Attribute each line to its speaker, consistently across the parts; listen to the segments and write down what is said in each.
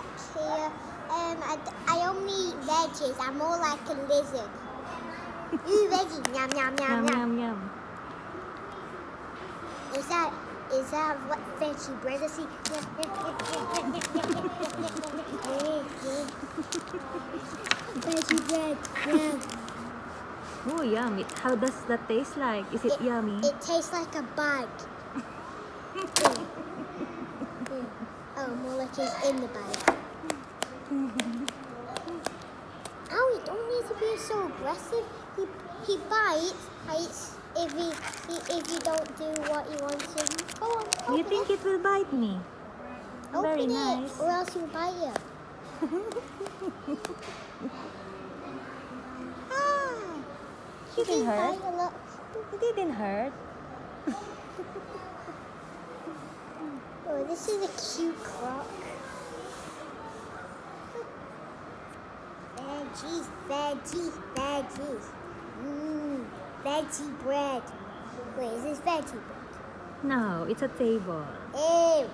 Speaker 1: snacks here. I only eat veggies. I'm more like a lizard. Ooh, veggies. Yum, yum, yum,
Speaker 2: Yum,
Speaker 1: yum.
Speaker 2: yum, yum.
Speaker 1: Is that what veggie bread is? Veggie bread. Yeah.
Speaker 2: Oh, yum. How does that taste like? Is it yummy?
Speaker 1: It tastes like a bag. Oh, more like it's in the bag. Oh, you don't need to be so aggressive. He bites if you don't do what you want to. Go on, open
Speaker 2: You think it will bite me?
Speaker 1: Open
Speaker 2: Very
Speaker 1: it,
Speaker 2: nice.
Speaker 1: or else he'll bite you. He
Speaker 2: didn't hurt.
Speaker 1: bite a lot.
Speaker 2: It didn't hurt.
Speaker 1: Oh, this is a cute croc. Veggies, veggies, veggies. Veggie bread. Wait, is this veggie bread?
Speaker 2: No, it's a table.
Speaker 1: Ew.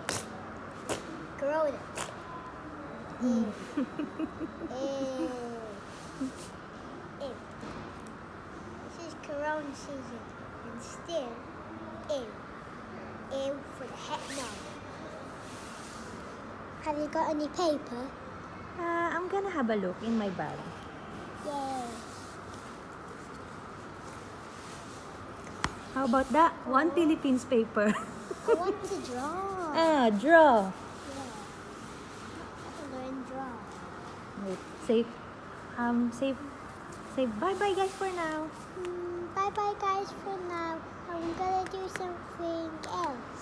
Speaker 1: Corona. Ew. Ew. Ew. This is Corona season, and still, ew. Ew for the heck no. Have you got any paper?
Speaker 2: I'm gonna have a look in my bag.
Speaker 1: Yay.
Speaker 2: How about that? One Philippines paper.
Speaker 1: I want to draw.
Speaker 2: Draw.
Speaker 1: Yeah. I'm going to draw.
Speaker 2: Wait, save. Save. Bye-bye guys for now.
Speaker 1: Bye bye guys for now. I'm gonna do something else.